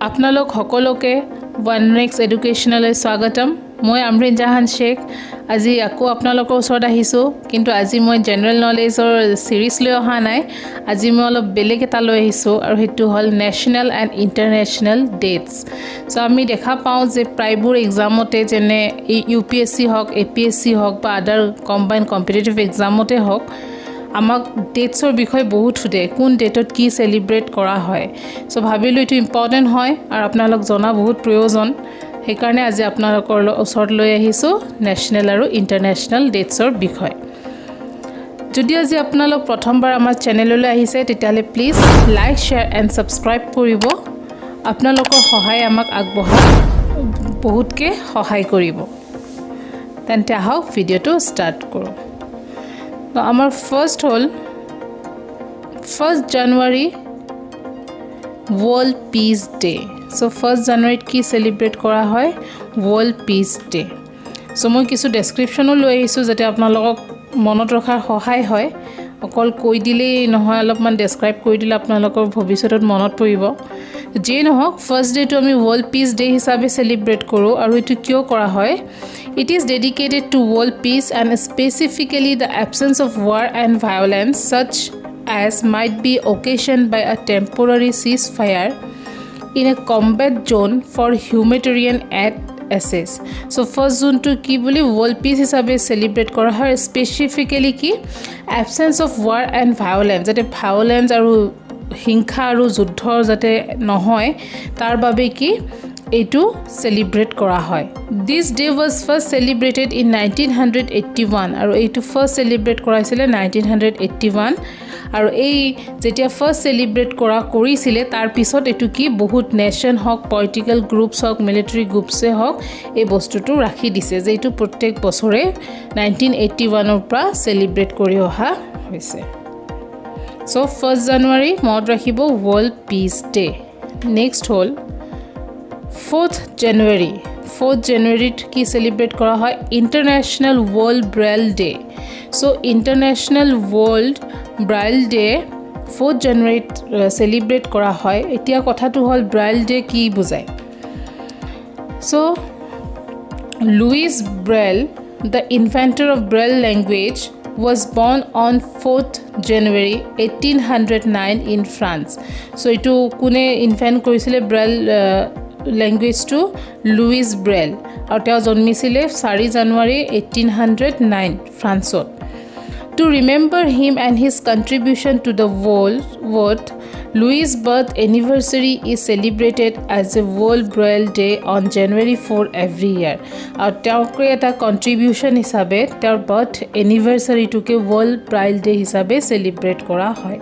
আপোনালোক সকলোকে one next এডুকেশ্যনলৈ স্বাগতম। মই আমৰিন জাহান শেখ আজি আকৌ আপোনালোকৰ ওচৰত আহিছোঁ, কিন্তু আজি মই জেনেৰেল নলেজৰ সিৰিজ লৈ অহা নাই। আজি মই অলপ বেলেগ এটা লৈ আহিছোঁ আৰু সেইটো হ'ল নেশ্যনেল এণ্ড ইণ্টাৰনেশ্যনেল ডেটছ। চ' আমি দেখা পাওঁ যে প্ৰায়বোৰ এক্সামতে যেনে UPSC হওক, APSC হওক বা আদাৰ কম্বাইণ্ড কম্পিটিটিভ এক্সামতে হওক আমাক ডেটছৰ বিষয়ে বহুত সোধে, কোন ডেটত কি চেলিব্ৰেট কৰা হয়। চ' ভাবিলোঁ এইটো ইম্পৰ্টেণ্ট হয় আৰু আপোনালোক জনা বহুত প্ৰয়োজন, সেইকাৰণে আজি আপোনালোকৰ ওচৰত লৈ আহিছোঁ নেশ্যনেল আৰু ইণ্টাৰনেশ্যনেল ডেটছৰ বিষয়ে। যদি আজি আপোনালোক প্ৰথমবাৰ আমাৰ চেনেললৈ আহিছে তেতিয়াহ'লে please like, share and subscribe কৰিব। আপোনালোকৰ সহায় আমাক আগবঢ়াত বহুতকৈ সহায় কৰিব। তেন্তে আহক ভিডিঅ'টো ষ্টাৰ্ট কৰোঁ। আমাৰ ফাৰ্ষ্ট হ'ল 1 জানুৱাৰী ৱৰ্ল্ড পিচ ডে। চ' 1 জানুৱাৰীত কি চেলিব্ৰেট কৰা হয়? World piece day. চ' মই কিছু ডেছক্ৰিপশ্যনো লৈ আহিছোঁ যাতে আপোনালোকক মনত ৰখাৰ সহায় হয়। অকল কৈ দিলেই নহয়, অলপমান ডেছক্ৰাইব কৰি দিলে আপোনালোকৰ ভৱিষ্যতত মনত পৰিব। যিয়ে নহওক, ফাৰ্ষ্ট ডেটো আমি ৱৰ্ল্ড পিচ ডে হিচাপে চেলিব্ৰেট কৰোঁ। আৰু এইটো কিয় কৰা হয়? It is dedicated to world peace and specifically the absence of war and violence such as might be occasioned by a temporary ceasefire in a combat zone for humanitarian aid assess. So first June to ki boli world peace hisabe celebrate kora hoy, specifically ki absence of war and violence, jate violence aru হিংসা আৰু যুদ্ধৰ যাতে নহয় তাৰ বাবে কি এইটো celebrate কৰা হয়। This day was first celebrated in 1981 আৰু এইটো ফাৰ্ষ্ট চেলিব্ৰেট কৰাইছিলে 1981। আৰু এই যেতিয়া ফাৰ্ষ্ট চেলিব্ৰেট কৰিছিলে তাৰ পিছত এইটো কি বহুত নেশ্যন হওক, পলিটিকেল গ্ৰুপছ হওক, মিলিটাৰী গ্ৰুপছে হওক এই বস্তুটো ৰাখি দিছে যে এইটো প্ৰত্যেক বছৰে 1981ৰ পৰা চেলিব্ৰেট কৰি অহা হৈছে। চ' 1 জানুৱাৰী মনত ৰাখিব ৱৰ্ল্ড পিচ ডে। নেক্সট হ'ল 4th জানুৱাৰী। 4th জানুৱাৰীত কি চেলিব্ৰেট কৰা হয়? International world Braille day. So' international world Braille day 4th জানুৱাৰীত চেলিব্ৰেট কৰা হয়। এতিয়া কথাটো হ'ল ব্ৰেইল ডে কি বুজায়? So' Louis Braille, the inventor of Braille language, was born on 4th January 1809 in France. So এইটো কোনে ইনভেণ্ট কৰিছিলে ব্ৰেইল লেংগুৱেজটো? Lewis Braille. আৰু তেওঁ জন্মিছিলে 4 জানুৱাৰী 1809 ফ্ৰান্সত। To remember him and his contribution to the world, Louis' birth anniversary is celebrated as a World Braille Day on January 4 every year. আৰু তেওঁৰ এটা contribution হিচাপে তেওঁৰ বাৰ্থ এনিভাৰ্চাৰীটোকে ৱৰ্ল্ড ব্ৰাইল ডে হিচাপে চেলিব্ৰেট কৰা হয়।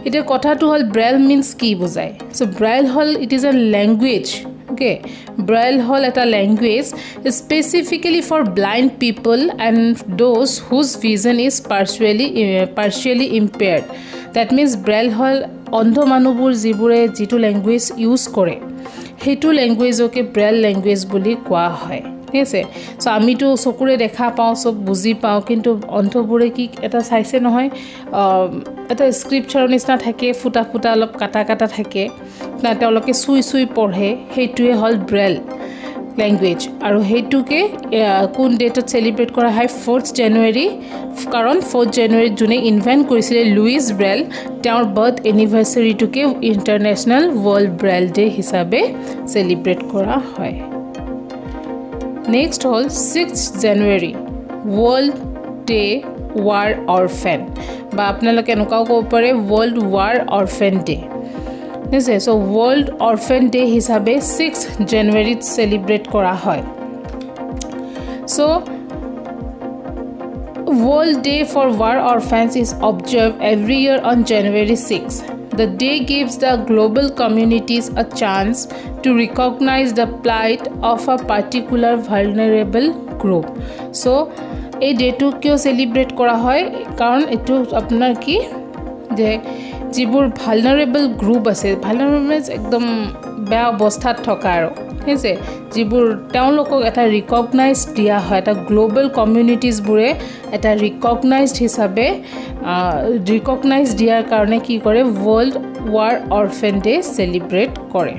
এতিয়া কথাটো হ'ল ব্ৰেইল মিনছ কি বুজায়? চ' ব্ৰেইল হ'ল it is a language. Okay, Braille হ'ল এটা language specifically for blind people and those whose vision is partially impaired. That means Braille হ'ল অন্ধ মানুহবোৰ যিবোৰে যিটো লেংগুৱেজ ইউজ কৰে সেইটো লেংগুৱেজকে ব্ৰেইল লেংগুৱেজ বুলি কোৱা হয়। ঠিক আছে। চ' আমিতো চকুৰে দেখা পাওঁ, চব বুজি পাওঁ, কিন্তু অন্ধবোৰে কি এটা চাইছে নহয়, এটা স্ক্ৰিপ্টৰ নিচিনা থাকে, ফুটা ফুটা অলপ কাটা কাটা থাকে, তেওঁলোকে চুই চুই পঢ়ে, সেইটোৱে হ'ল ব্ৰেইল লেংগুৱেজ। আৰু সেইটোকে কোন ডেটত চেলিব্ৰেট কৰা হয়? 4th জানুৱাৰী। কাৰণ 4th জানুৱাৰীত যোনে ইনভেণ্ট কৰিছিলে লুইছ ব্ৰেইল, তেওঁৰ বাৰ্থ এনিভাৰ্চাৰীটোকে ইণ্টাৰনেশ্যনেল ৱৰ্ল্ড ব্ৰেইল ডে হিচাপে চেলিব্ৰেট কৰা হয়। নেক্সট হ'ল 6th January world day war orphan, বা আপোনালোকে এনেকুৱাও ক'ব পাৰে ৱৰ্ল্ড ৱাৰ অৰফেন ডে। ঠিক আছে। চ' ৱৰ্ল্ড অৰফেন ডে হিচাপে 6th জানুৱাৰীত চেলিব্ৰেট কৰা হয়। So' world day for war orphans is observe every year on January 6. The day gives the global communities a chance to recognize the plight of a particular vulnerable group. So, এই ডেটো কিয় celebrate কৰা হয়? কাৰণ এইটো আপোনাৰ কি যে যিবোৰ ভালনাৰেবল গ্ৰুপ আছে, ভালনাৰেবল একদম বেয়া অৱস্থাত থকা আৰু ঠিক আছে, যিবোৰ তেওঁলোকক এটা ৰিকগনাইজ দিয়া হয়, এটা গ্ল'বেল কমিউনিটিজবোৰে এটা ৰিকগনাইজড হিচাপে ৰিকগনাইজ দিয়াৰ কাৰণে কি কৰে? World war orphan day celebrate কৰে।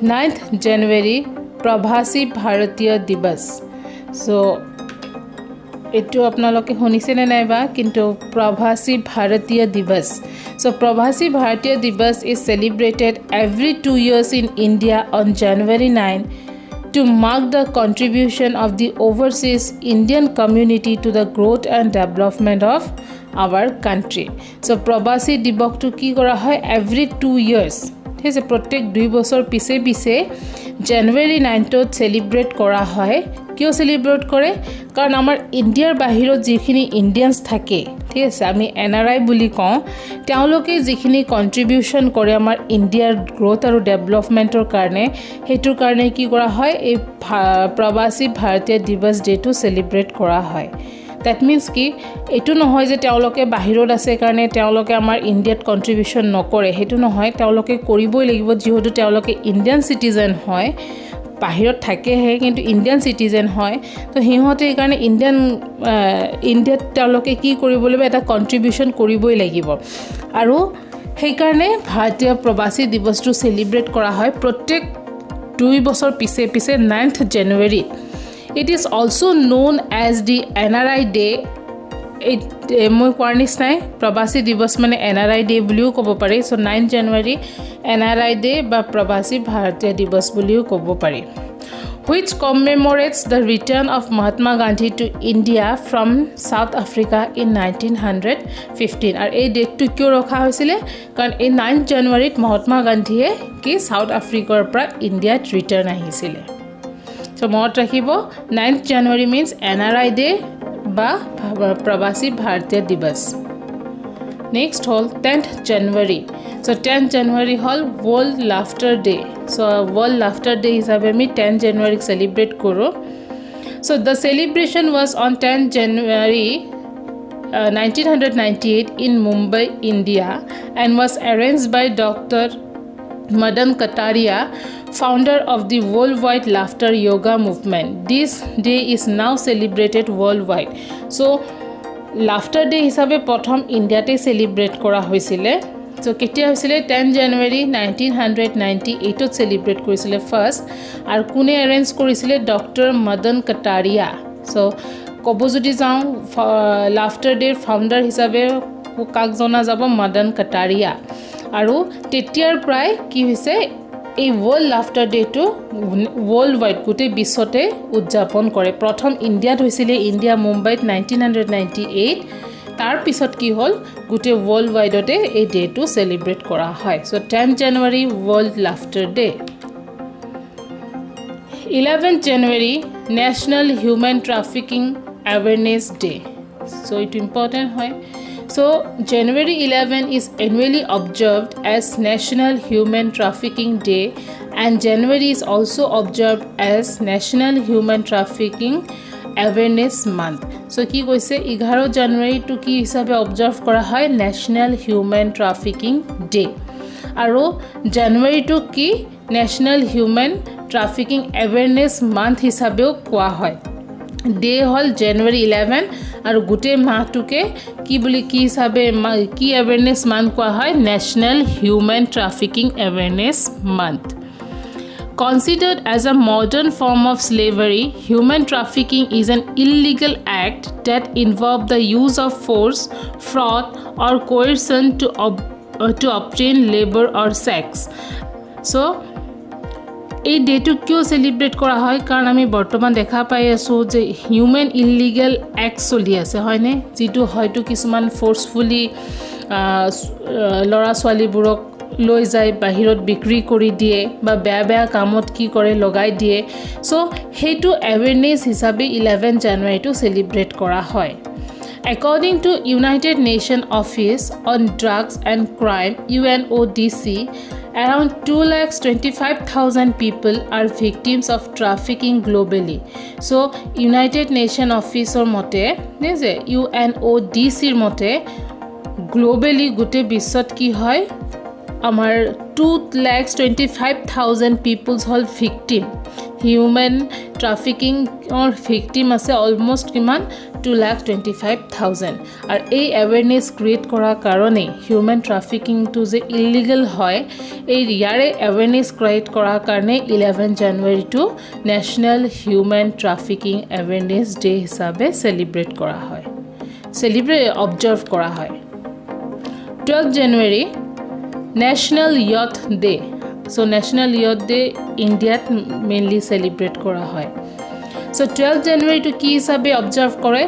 9th January প্ৰবাসী ভাৰতীয় দিৱস সো এটো আপোনালোকে শুনিছেনে নাইবা কিন্তু প্ৰবাসী ভাৰতীয় দিৱস সো প্ৰবাসী ভাৰতীয় দিৱস is celebrated every 2 years in India on January 9 to mark the contribution of the overseas Indian community to the growth and development of our country. So প্ৰবাসী দিৱসটো কি কৰা হয় every 2 years ঠিক আছে প্ৰত্যেক 2 বছৰ পিছে পিছে জানুৱাৰী 9ত সেলিব্ৰেট কৰা হয় কিয় সেলিব্ৰেট কৰে কাৰণ আমাৰ ইণ্ডিয়াৰ বাহিৰত যিখিনি ইণ্ডিয়ানছ থাকে ঠিক আছে আমি এনআৰআই বুলি কওঁ তেওঁলোকে যিখিনি কন্ট্ৰিবিউশন কৰে আমাৰ ইণ্ডিয়াৰ গ্ৰোথ আৰু ডেভেলপমেন্টৰ কাৰণে হেতুৰ কাৰণে কি কৰা হয় এই প্ৰবাসী ভাৰতীয় দিৱস ডেটো সেলিব্ৰেট কৰা হয় That means কি এটো নহয় যে তেওঁলোকে বাহিৰত আছে কাৰণে তেওঁলোকে আমাৰ ইণ্ডিয়াত কন্ট্ৰিবিউশন নকৰে হেতু নহয় তেওঁলোকে কৰিবই লাগিব যেহেতু তেওঁলোকে ইণ্ডিয়ান সিটিজেন হয় বাহিৰত থাকে হে কিন্তু ইণ্ডিয়ান সিটিজেন হয় তো হিহঁতে এই কাৰণে ইণ্ডিয়াত তেওঁলোকে কি কৰিব লাগিব এটা কন্ট্ৰিবিউশন কৰিবই লাগিব আৰু সেই কাৰণে ভাৰতীয় প্ৰবাসী দিৱসটো সেলিব্ৰেট কৰা হয় প্ৰত্যেক 2 বছৰ পিছে পিছে 9th January It is also known as the NRI Day. মই কোৱাৰ নিচিনাই প্ৰবাসী দিৱস মানে NRI Day বুলিও ক'ব পাৰি so 9 January NRI Day বা প্ৰবাসী ভাৰতীয় দিৱস বুলিও ক'ব পাৰি which commemorates the return of Mahatma Gandhi to India from South Africa in 1915 আৰু এই ডেটটো কিয় ৰখা হৈছিল কাৰণ এই 9 January মহাত্মা গান্ধীয়ে কি সাউথ আফ্ৰিকাৰ পৰা ইণ্ডিয়াত ৰিটাৰ্ণ আহিছিল So মনত ৰাখিব 9th January means NRI Day বা প্ৰবাসী ভাৰতীয় দিৱস Next হল 10th January So 10th January হল World Laughter Day So World Laughter Day হিচাপে আমি 10th January celebrate কৰো So the celebration was on 10th January 1998 in Mumbai, India and was arranged by Dr. Madan Kataria founder of the worldwide laughter yoga movement this day is now celebrated worldwide so laughter day hisabe prothom india te celebrate kora hoisile so ketia hoisile 10 January 1998 ot celebrate korisile first ar kune arrange korisile Dr. Madan Kataria so kobo jodi jao laughter day founder hisabe kak jona jabo Madan Kataria aru tetiar pray ki hoise এই world laughter day to world wide গোটে বিশ্বতে উদযাপন কৰে প্ৰথম ইণ্ডিয়াত হৈছিল India মুম্বাইত 1998 তাৰ পিছত কি হল গোটে ওয়াৰ্ল্ড ওয়াইডতে এই ডেটো সেলিব্ৰেট কৰা হয় so 10 January world laughter day 11 January national human trafficking awareness day so it important হয় So, January 11 is annually observed as National Human Trafficking Day and January is also observed as National Human Trafficking Awareness Month. So, কি কৈছে 11 January to কি হিচাপে observe কৰা হয় National Human Trafficking Day. আৰু January to কি National Human Trafficking Awareness Month হিচাপেও কোৱা হয়. ডে হল জানুৱাৰী 11 আৰু গোটে মাহটোকে কি বুলি কি হিচাপে কি অ্যাওয়াৰনেস মান্থ কোৱা হয় national human trafficking awareness month Considered as a modern form of slavery, human trafficking is an illegal act that involves the use of force, fraud, or coercion to obtain labor or sex. So, এই ডেটো কিয় celebrate কৰা হয় কাৰণ আমি বৰ্তমান দেখা পাই আছো যে হিউম্যান ইলিগেল অ্যাক্ট চলি আছে হয়নে যেটো হয়তো কিছুমান ফোর্সফুলি লৰা ছোৱালীবোৰক লৈ যায় বাহিৰত বিক্ৰী কৰি দিয়ে বা বেয়া বেয়া কামত কি কৰে লগাই দিয়ে সো হেতু অ্যাওয়াৰনেস হিচাপে 11 January টো সেলিব্ৰেট কৰা হয় According to United Nations Office on Drugs and Crime UNODC around 2,25,000 people are victims of trafficking globally. So, United Nations Office or mote, UNODC mote, globally gote bisot ki hoy আমাৰ 2,25,000 people's হ'ল victim human trafficking অৰ victim আছে almost কিমান 2,25,000 আৰু এই awareness create কৰাৰ কাৰণে human ট্ৰাফিকিংটো যে illegal হয় এই ইয়াৰে এৱেৰনেছ ক্ৰিয়েট কৰাৰ কাৰণে 11 জানুৱাৰীটো national human trafficking awareness day হিচাপে চেলিব্ৰেট কৰা হয় অবজাৰ্ভ কৰা হয় 12 January national youth day so national youth day ইণ্ডিয়াত মেইনলি চেলিব্ৰেট কৰা হয় সো 12 জানুৱাৰীটো কি হিচাপে অবজাৰ্ভ কৰে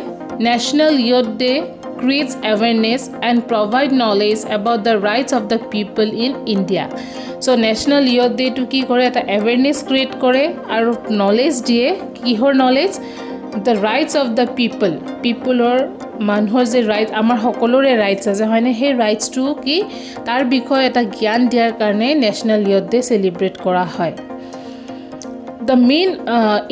national youth day creates awareness and provide knowledge about the rights of the people in India so national youth day to ki kore eta awareness create kore aru knowledge die kihor knowledge the rights of the people or manhor je right amar hokolore rights ase hoine he rights to ki tar bikhoy eta gyan diar karone national youth day celebrate kora hoy the main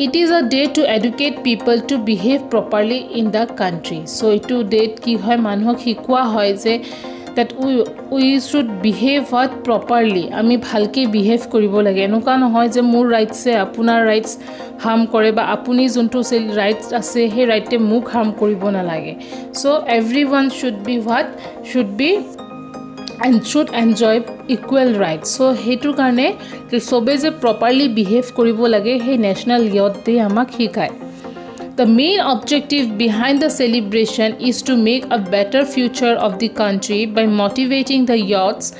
it is a day to educate people to behave properly in the country so itu date ki hoy manhok hikwa hoy je that we should behave what properly ami bhalke behave koribo lage enuka nohoy je mur rights se apunar rights harm kore ba apuni juntu rights ase he right te muk harm koribo na lage so everyone should be and should enjoy equal rights so hetu karone sobe je properly behave koribo lage he national youth day amak hikai the main objective behind the celebration is to make a better future of the country by motivating the youths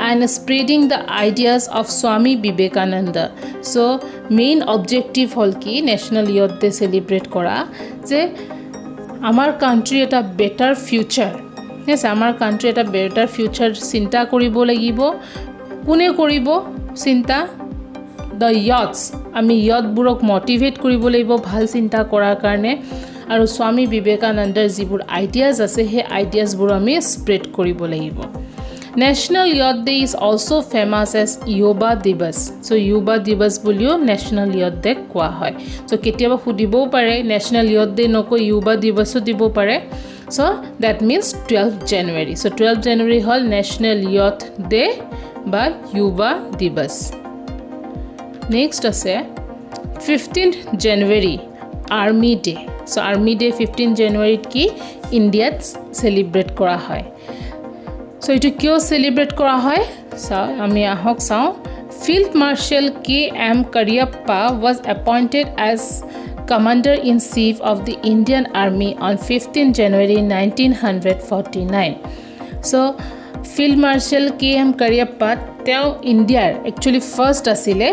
and spreading the ideas of Swami Vivekananda so main objective hol ki national youth day celebrate kora je amar country eta better future yes amar country eta better future sinta koribo lagibo kune koribo sinta the youths ami youth burok motivate koribo lagibo bhal sinta korar karone aru Swami Vivekanandar jibur ideas ase he ideas bur ami spread koribo lagibo National Youth Day is also famous as Yuva Divas so Yuva Divas bolio National Youth Day kwa hoy so ketiaba hudibo pare National Youth Day noko Yuva Divas dibo pare so that means 12th January so 12th January hol National Youth Day by Yuva Divas next ase 15th January Army Day so Army Day 15th January ki India celebrate kora hoy so itu kyo celebrate kora hoy so ami ahok sao Field Marshal K.M. Cariappa was appointed as Commander-in-Chief of the Indian Army on 15 January 1949. So, Field Marshal K.M. Cariappa, teo India actually first asile,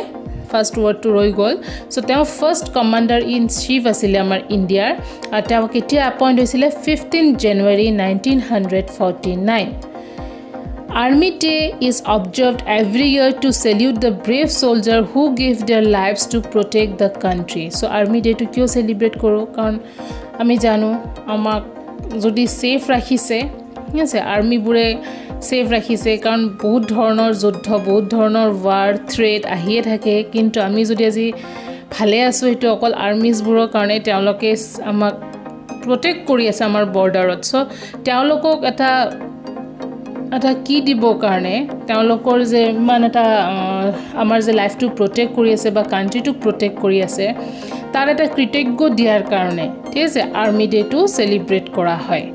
first word to roi gol. So, teo first Commander-in-Chief asile amar India. Ar teo ketia appoint hoisile 15 January 1949. Army Day is observed every year to salute the brave soldier who gave their lives to protect the country. So Army Day to kyo celebrate koro karon ami janu amak jodi safe rakhise yes army bure safe rakhise karon bahut dhoroner joddha bahut dhoroner war threat ahie thake kintu ami jodi aji phale asu etu okol armies buro karone teoloke amak protect kori ase amar border so teolokok eta কি দিব কাৰণে তেওঁলোকৰ যে মান এটা আমাৰ যে life to protect কৰি আছে বা কান্ট্ৰি টু প্ৰটেক্ট কৰি আছে তাৰ এটা কৃতজ্ঞ দিয়াৰ কাৰণে ঠিক আছে আৰ্মি ডে টু সেলিব্ৰেট কৰা হয়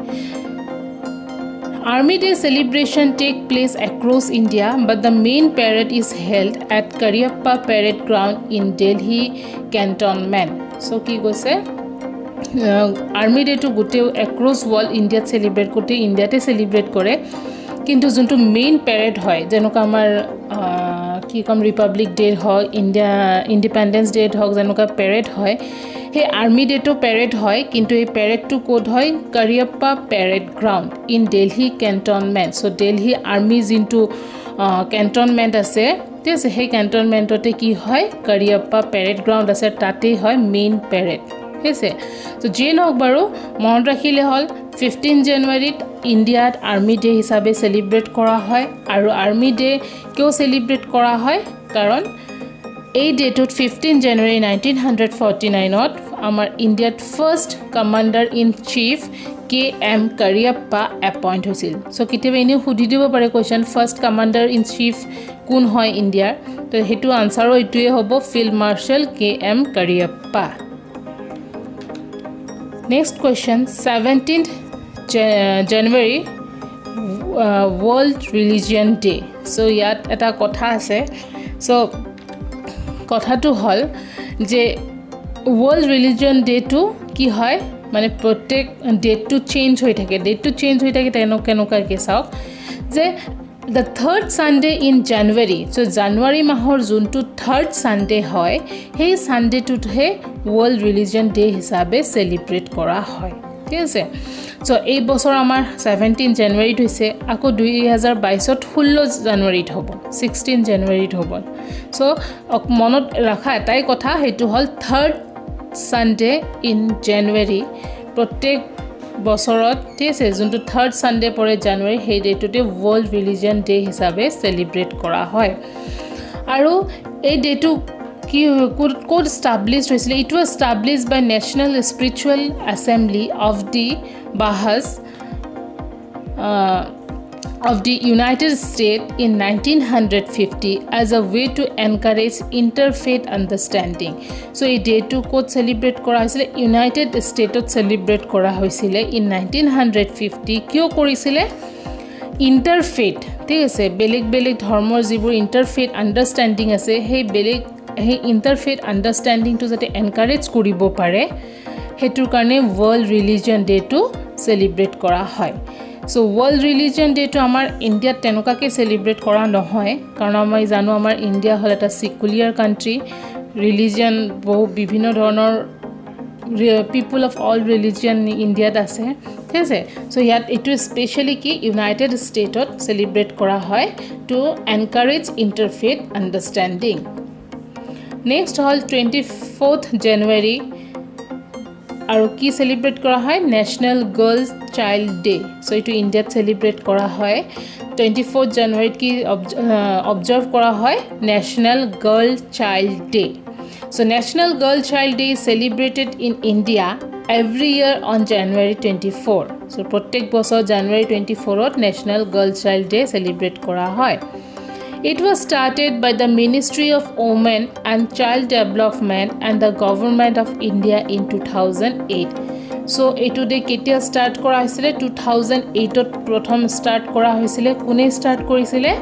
Army Day celebration take place across India but the main parade is held at Cariappa Parade Ground in Delhi Cantonment so কি কৈছে Army Day to গোটে across world India celebrate গোটে ইন্ডিয়াতে celebrate কৰে কিন্তু যোনটো মেইন প্যাৰেড হয় যেনেকা আমাৰ কি কম ৰিপাব্লিক ডে হয় ইন্ডিপেন্ডেন্স ডে হক যেনেকা প্যাৰেড হয় হে আৰ্মি ডে তো প্যাৰেড হয় কিন্তু এই প্যাৰেডটো কোড হয় Kariappa parade ground in Delhi cantonment so Delhi army যোনটো কেন্টনমেন্ট আছে ঠিক আছে সেই কেন্টনমেন্টতে কি হয় কাৰিয়াপ্পা প্যাৰেড গ্ৰাউণ্ড আছে তাতেই হয় মেইন প্যাৰেড আছে তো যে নহওক বাৰু মনত ৰাখিলে হল 15 জানুৱাৰীত ইণ্ডিয়াত আৰ্মি ডে হিচাপে সেলিব্ৰেট কৰা হয় আৰু আৰ্মি ডে কিয় সেলিব্ৰেট কৰা হয় কাৰণ এই ডেটত 15 জানুৱাৰী 1949ত আমাৰ ইণ্ডিয়াত first commander in chief KM Kariappa appoint হৈছিল সো কেতিয়াবা এনেও সুধি দিব পাৰে question first commander in chief কোন হয় ইণ্ডিয়াৰ তো হেতু আনসাৰো এটোৱে হ'ব field marshal KM Kariappa next question 17th January World Religion Day so ইয়াত এটা কথা আছে সো কথাটো হল যে World Religion Day to কি হয় মানে প্রত্যেক ডেট টু চেঞ্জ হৈ থাকে কেনকা কে চাওক যে the third Sunday in January so January মাহৰ যোনটো third Sunday হয় সেই সানডেটোহে World Religion Day হিচাপে সেলিব্রেট কৰা হয় ঠিক আছে সো এই বছৰ আমাৰ 17 জানুৱাৰীত হৈছে আকৌ 2022ত 16 জানুৱাৰীত হ'ব 16 জানুৱাৰীত হ'ব সো মনত ৰাখা এটাই কথা হেতু হল third Sunday in January প্ৰত্যেক বছৰত ঠিক আছে যোনটো third Sunday পৰে জানুৱাৰী সেই ডেটোতে World Religion Day হিচাপে সেলিব্ৰেট কৰা হয় আৰু এই ডেটো কি কোড established হৈছিল it was established by National Spiritual Assembly of the Bahas of the United States in 1950 as a way to encourage interfaith understanding so এই ডেটো কোড সেলিব্রেট কৰা হৈছিল ইউনাইটেড ষ্টেটত সেলিব্ৰেট কৰা হৈছিল in 1950 কিয় কৰিছিল ইন্টাৰফেথ ঠিক আছে বেলেগ ধৰ্মৰ যিবোৰ ইন্টাৰফেথ আন্ডাৰষ্টেণ্ডিং আছে সেই ইন্টাৰফেথ আন্ডাৰষ্টেণ্ডিংটো যাতে এনকাৰেজ কৰিব পাৰে হেতুৰ কাৰণে World Religion Day to celebrate কৰা হয় so World Religion Day to আমাৰ ইণ্ডিয়াত তেনেকাকে সেলিব্ৰেট কৰা নহয় কাৰণ আমি জানো আমাৰ ইণ্ডিয়া হল এটা সেকুলাৰ কান্ট্ৰি ৰিলিজিয়ন বহু বিভিন্ন ধৰণৰ পিপল অফ অল ৰিলিজিয়ন ইণ্ডিয়াত আছে ঠিক আছে সো ইয়াত এটো স্পেশালি কি ইউনাইটেড ষ্টেটত সেলিব্রেট কৰা হয় টু এনকাৰেজ ইন্টাৰফেথ আন্ডাৰষ্টেণ্ডিং নেক্সট হল 24th January আৰু কি সেলিব্ৰেট কৰা হয় national girls child day so এটো ইণ্ডিয়াত সেলিব্ৰেট কৰা হয় 24th January কি অবজাৰ্ভ কৰা হয় national girl child day so national girl child day is celebrated in India every year on January 24 so প্ৰত্যেক বছৰ জানুৱাৰী 24ত national girl child day celebrate কৰা হয় It was started by the Ministry of Women and Child Development and the Government of India in 2008. So, etu de ketia start kora hoisile 2008 ot prothom start kora hoisile kune start korisile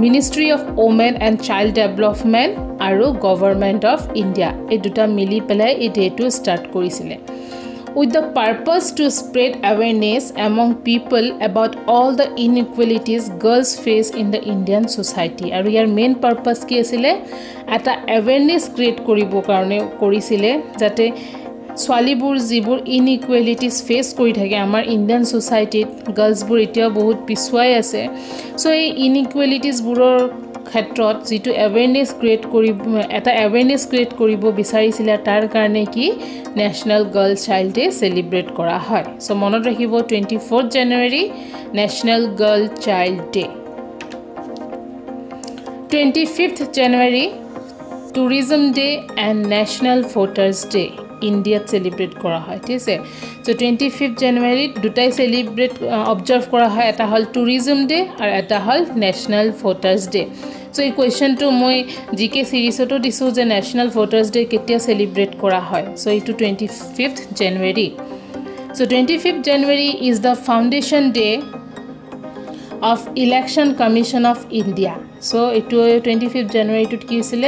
Ministry of Women and Child Development aru Government of India. Ei duta mili pelai ei date start korisile. With the purpose to spread awareness among people about all the inequalities girls face in the Indian society. And your main purpose ki asile eta awareness create koribo karone korisile jate swalibur jibur inequalities face kori thake amar Indian society girls bur etia bahut piswai ase so ei inequalities buror ক্ষেত্ৰত যেটো অ্যাৱেৰনেছ create কৰিব এটা অ্যাৱেৰনেছ create কৰিব বিচাৰিছিল তাৰ কাৰণে কি national girl child day celebrate কৰা হয় সো মনত ৰাখিব 24th January national girl child day 25th January tourism day and national voters day ইণ্ডিয়াত সেলিব্ৰেট কৰা হয় ঠিক আছে সো 25th January দুটাই সেলিব্ৰেট অবজাৰ্ভ কৰা হয় এটা হল টুৰিজম ডে আৰু এটা হল ন্যাশনাল ভোটাৰ্স ডে সো এই কোৱেশ্চনটো মই জিকে সিৰিজতো দিছো যে ন্যাশনাল ভোটাৰ্স ডে কেতিয়া সেলিব্ৰেট কৰা হয় সো ইটো 25th January so 25th January is the foundation day of Election Commission of India so ইটো 25th January টো কি হৈছিল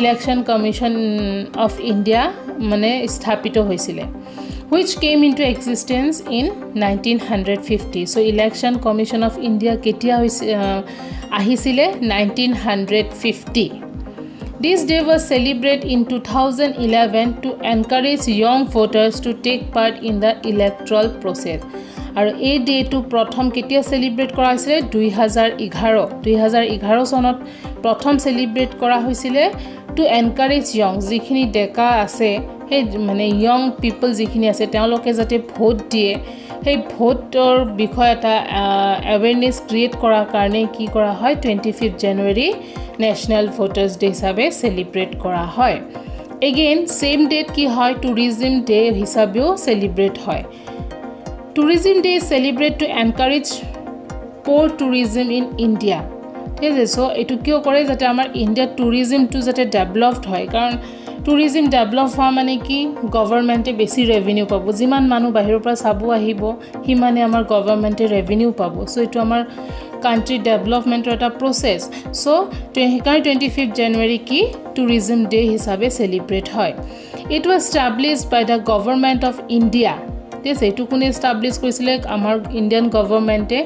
Election Commission of India মানে স্থাপিত হৈছিল which came into existence in 1950 so Election Commission of India কেতিয়া আহিছিলে 1950 This day was celebrated in 2011 to encourage young voters to take part in the electoral process আৰু এই ডেটো প্ৰথম কেতিয়া সেলিব্ৰেট কৰা হৈছিল 2011 চনত প্ৰথম সেলিব্ৰেট কৰা হৈছিল টু এনকাৰেজ ইয়ং যিখিনি ডেকা আছে হে মানে ইয়ং পিপল যিখিনি আছে তেওঁলোকে যাতে ভোট দিয়ে সেই ভোটৰ বিষয় এটা অ্যাৱেৰনেছ ক্ৰিয়েট কৰাৰ কাৰণে কি কৰা হয় 25th January national voters day হিচাপে সেলিব্ৰেট কৰা হয় এগেইন সেম ডেট কি হয় ট্যুৰিজম ডে হিচাপেও সেলিব্ৰেট হয় tourism day celebrate to encourage পোৰ ট্যুৰিজম ইন ইণ্ডিয়া ঠিক আছে সো এটু কিয় কৰে যাতে আমাৰ ইণ্ডিয়াৰ ট্যুৰিজমটো যাতে ডেভেলপড হয় কাৰণ ট্যুৰিজম ডেভেলপ হোৱা মানে কি গভৰ্ণমেণ্টে বেছি ৰেভিনিউ পাব যিমান মানুহ বাহিৰৰ পৰা চাব আহিব সিমানে আমাৰ গভৰ্ণমেণ্টে ৰেভিনিউ পাব সো এটো আমাৰ কান্ট্ৰি ডেভেলপমেণ্টৰ এটা প্ৰসেছ সো 25 জানুৱাৰী কি ট্যুৰিজম ডে হিচাপে সেলিব্ৰেট হয় it was established by the government of India ঠিক আছে এটো কোনে এস্টাবলিশ কৰিছিলে আমাৰ ইণ্ডিয়ান গভৰ্ণমেণ্টে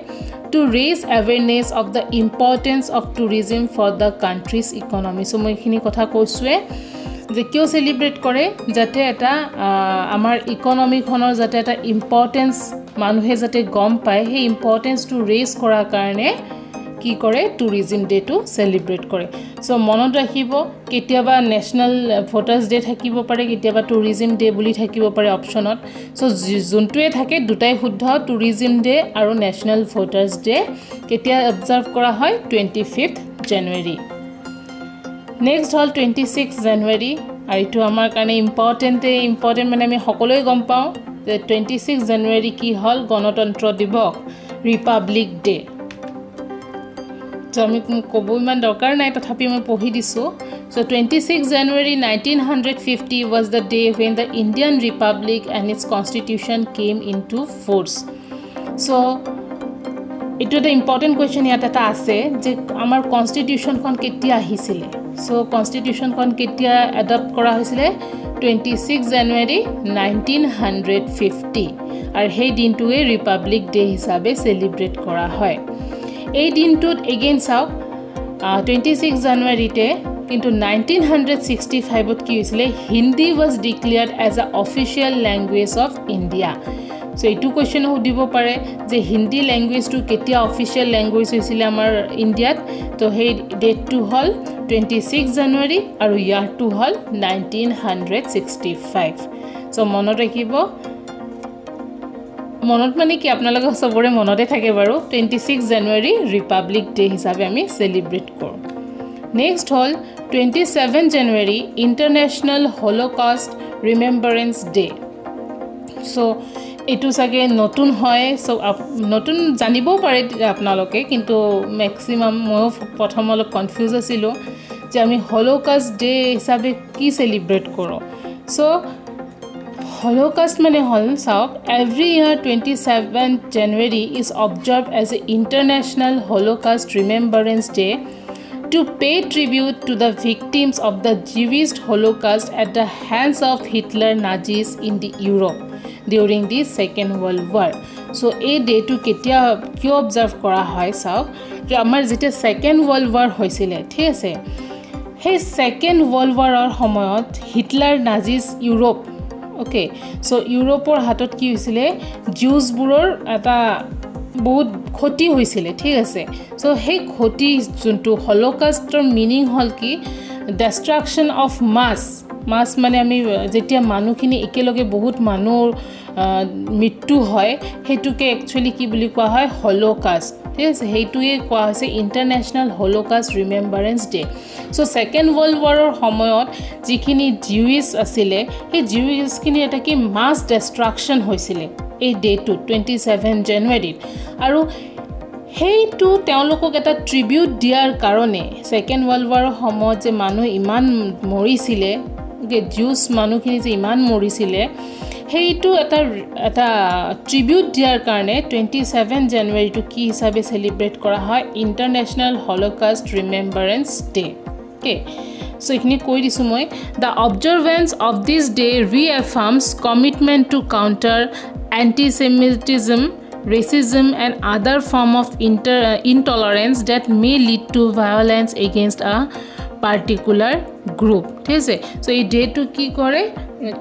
to raise awareness of the importance of tourism for the country's economy so মই খিনি কথা কৈছোৱে যে কিয় সেলিব্ৰেট কৰে যাতে এটা আমাৰ ইকোনমিখনৰ যাতে এটা ইম্পৰ্টেন্স মানুহে যাতে গম পায় সেই ইম্পৰ্টেন্সটো ৰেজ কৰাৰ কাৰণে কি কৰে ট্যুৰিজম ডে টো সেলিব্ৰেট কৰে সো মনত ৰাখিব কেতিয়াবা নেশনাল ভোটাৰ্স ডে থাকিব পাৰে কেতিয়াবা ট্যুৰিজম ডে বুলি থাকিব পাৰে অপচনত সো যোনটোৱে থাকে দুটাই শুদ্ধ ট্যুৰিজম ডে আৰু নেশনাল ভোটাৰ্স ডে কেতিয়া অবজাৰ্ভ কৰা হয় 25 জানুৱাৰী নেক্সট হল 26 জানুৱাৰী আৰু এটো আমাৰ কাৰণে ইম্পৰ্টেন্ট মানে আমি সকলোৱে গম পাওঁ যে 26 জানুৱাৰী কি হল গণতন্ত্ৰ দিৱস ৰিপাব্লিক ডে So, আমি ক'ব ইমান দৰকাৰ নাই তথাপি মই পঢ়ি দিছো so 26 January 1950 was the day when the Indian Republic and its constitution came into force so এটা ইম্পৰ্টেন্ট কোৱেশ্চন ইয়াত এটা আছে যে আমাৰ কনস্টিটিউশনখন কেতিয়া আহিছিলে so কনস্টিটিউশনখন কেতিয়া এডপ্ট কৰা হৈছিলে 26 জানুৱাৰী 1950 আৰু সেই দিনটোৱে ৰিপাব্লিক ডে হিচাপে সেলিব্ৰেট কৰা হয় এই দিনটোত এগেইন চাওক 26 জানুৱাৰীতে কিন্তু 1965 ত কি হৈছিলে Hindi was declared as a official language of India so এইটো কোৱেশ্চন সুধিব পাৰে যে হিন্দী ল্যাঙ্গুৱেজটো কেতিয়া অফিশিয়াল ল্যাঙ্গুৱেজ হৈছিলে আমাৰ ইণ্ডিয়াত তো সেই ডেটটো হল 26 জানুৱাৰী আৰু ইয়াৰটো হল 1965 so মনত ৰাখিব মনত মানে কি আপোনালোক সবৰে মনতে থাকে বাৰু 26 জানুৱাৰী ৰিপাব্লিক ডে হিচাপে আমি সেলিব্ৰেট কৰো নেক্সট হল 27 জানুৱাৰী ইন্টাৰনেশ্যনেল হলোকষ্ট ৰিমেম্বাৰেন্স ডে সো এটো সাগে নতুন হয় সো নতুন জানিবও পাৰে আপোনালোকে কিন্তু ম্যাক্সিমাম মই প্ৰথম অলপ কনফিউজ আছিল যে আমি হলোকষ্ট ডে হিচাপে কি সেলিব্ৰেট কৰো so Holocaust mane hol sauk every year 27 January is observed as an International Holocaust Remembrance Day to pay tribute to the victims of the Jewish Holocaust at the hands of Hitler Nazis in the Europe during the Second World War. So a day to ketia kyo observe kora hoy sauk je amar jete Second World War hoisile thik ase he Second World War or homoyot Hitler Nazis Europe okay so ইউৰোপৰ হাতত কি হৈছিলে জিউছবোৰৰ এটা বহুত ক্ষতি হৈছিলে ঠিক আছে সো সেই ক্ষতি যোনটো হলোকাষ্টৰ মিনিং হল কি ডিষ্ট্ৰাকশন অফ মাছ মানে আমি যেতিয়া মানুহখিনি একেলগে বহুত মানুহ মৃত্যু হয় হেতুকে একচুয়ালি কি বুলি কোৱা হয় হলোকাষ্ট ঠিক আছে হেতুয়ে কোৱা হৈছে international holocaust remembrance day so second world ওয়াৰৰ সময়ত যিখিনি জিউইছ আছিল এই জিউইছখিনি এটা কি মাছ ডিষ্ট্ৰাকশন হৈছিল এই ডেটো 27 জানুৱাৰী আৰু হেইটো তেওঁলোকক এটা ট্ৰিবিউট দিয়াৰ কাৰণে সেকেন্ড ওয়াৰ্ল্ড ওয়াৰৰ সময়ত যে মানুহ ইমান মৰিছিলে যে জিউছ মানুহখিনি যে ইমান মৰিছিলে হেইটো এটা ট্ৰিবিউট দিয়াৰ কাৰণে 27 জানুৱাৰীটো কি হিচাপে সেলিব্ৰেট কৰা হয় international holocaust remembrance day okay so ikhni koi disu moi the observance of this day reaffirms commitment to counter anti-semitism racism and other form of intolerance that may lead to violence against a particular group ঠিক আছে so এই day to কি কৰে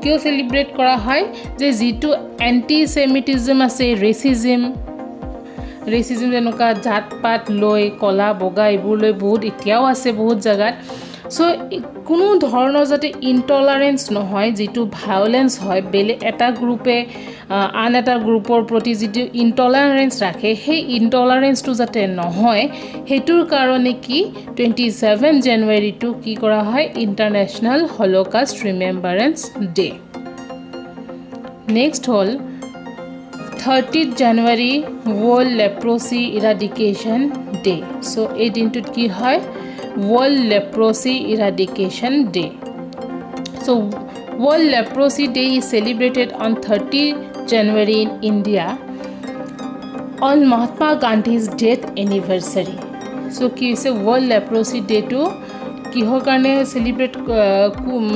কিয় celebrate কৰা হয় যে যেটো anti-semitism আছে racism যেনেকা জাত পাত লৈ কলা বগা এইবোৰ লৈ বহুত এতিয়াও আছে বহুত জায়গাত সো কোনো ধৰণৰ যাতে ইনটলাৰেন্স নহয় যেটো ভায়োলেন্স হয় বেলে এটা গ্ৰুপে আন এটা গ্ৰুপৰ প্ৰতি যেটো ইনটলাৰেন্স ৰাখে সেই ইনটলাৰেন্সটো যাতে নহয় হেতুৰ কাৰণে কি 27 জানুৱাৰী টু কি কৰা হয় international holocaust remembrance day next হল 30th January World Leprosy Eradication Day. So, এই দিনটোত কি হয় World Leprosy Eradication Day. So, World Leprosy Day is celebrated on 30th January in India on Mahatma Gandhi's death anniversary. So, কি হৈছে World Leprosy Day to কিহৰ কাৰণে celebrate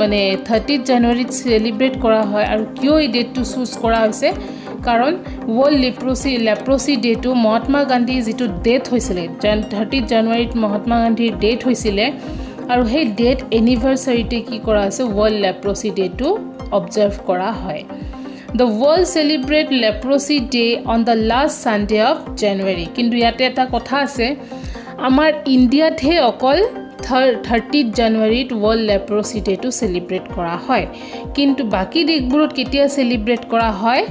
মানে 30th জানুৱাৰীত সেলিব্ৰেট কৰা হয় আৰু কিয় এই ডেটটো চুজ কৰা হৈছে কাৰণ ওয়াৰ্ল্ড লেপ্ৰসি ডে টু মহাত্মা গান্ধী যেটো ডেথ হৈছিল 30 জানুৱাৰীত মহাত্মা গান্ধীৰ ডেথ হৈছিল আৰু সেই ডেথ এনিভাৰ্সাৰীতে কি কৰা আছে world leprosy day two observe কৰা হয় The world celebrate leprosy day on the last Sunday of January কিন্তু ইয়াতে এটা কথা আছে আমাৰ ইন্ডিয়াত হে অকল 30th জানুৱাৰীত ওয়াৰ্ল্ড লেপ্ৰসি ডে টু সেলিব্ৰেট কৰা হয় কিন্তু বাকি দেশবোৰত কেতিয়া সেলিব্ৰেট কৰা হয়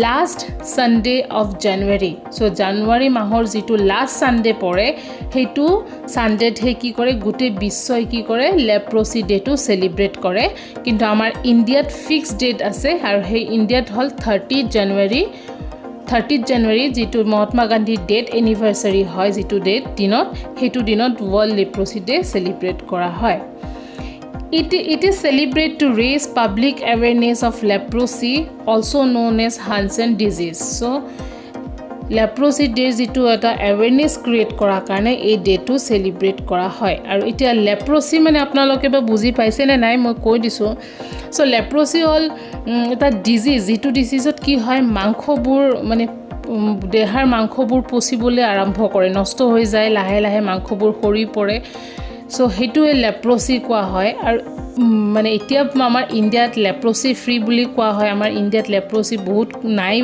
last Sunday of January so জানুৱাৰী মাহৰ যেটো লাষ্ট সানডে পৰে হেতু সানডেত হে কি কৰে গুটে বিশ্বই কি কৰে লেপ্ৰসি ডে টু সেলিব্ৰেট কৰে কিন্তু আমাৰ ইন্ডিয়াত ফিক্সড ডেট আছে আৰু হে ইন্ডিয়াত হল 30th জানুৱাৰী যেটো মহাত্মা গান্ধীৰ ডেথ এনিভাৰ্সাৰী হয় যেটো ডেট দিনত হেতু দিনত ওয়াৰ্ল্ড লেপ্ৰসি ডে সেলিব্ৰেট কৰা হয় It is celebrated to raise public awareness of leprosy also known as Hansen disease so leprosy day যেটো এটা awareness create কৰা কাৰণে এই ডেটো সেলিব্ৰেট কৰা হয় আৰু এতিয়া leprosy মানে আপোনালোকে বা বুজি পাইছে নে নাই মই কৈ দিছো সো leprosy হল এটা ডিজিজ যেটো ডিজিজত কি হয় মাংসবোৰ মানে দেহাৰ মাংসবোৰ পচিবলৈ আৰম্ভ কৰে নষ্ট হৈ যায় লাহে লাহে মাংসবোৰ হৰি পৰে সো হেতুৱে লেপ্ৰসি কোৱা হয় আৰু মানে এতিয়া আমাৰ ইন্ডিয়াত লেপ্ৰসি ফ্ৰী বুলি কোৱা হয় আমাৰ ইন্ডিয়াত লেপ্ৰসি বহুত নাই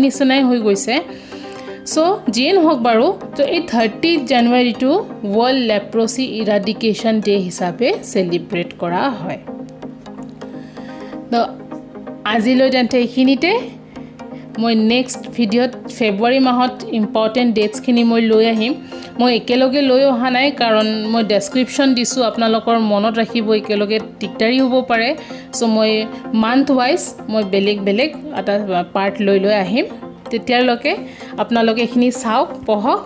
নিচিনাই হৈ গৈছে সো জিন হক বাৰু তো এই 30th জানুৱাৰী টু ওয়াৰ্ল্ড লেপ্ৰসি ইৰাডিকেশন ডে হিচাপে সেলিব্ৰেট কৰা হয় তো আজিলৈ তেন্তে এইখিনিতে মই নেক্সট ভিডিঅ'ত ফেব্ৰুৱাৰী মাহত ইম্পৰ্টেন্ট ডেটস খিনি মই লৈ আহিম মই একেলগে লৈ অহা নাই কাৰণ মই ডেসক্ৰিপচন দিছো আপোনালোকৰ মনত ৰাখিব একেলগে টিকটাৰি হ'ব পাৰে সো মই মান্থ ওয়াইজ মই বেলেগ এটা পাৰ্ট লৈ আহিম তেতিয়ালৈকে আপোনালোকে এখিনি চাওক পঢ়ক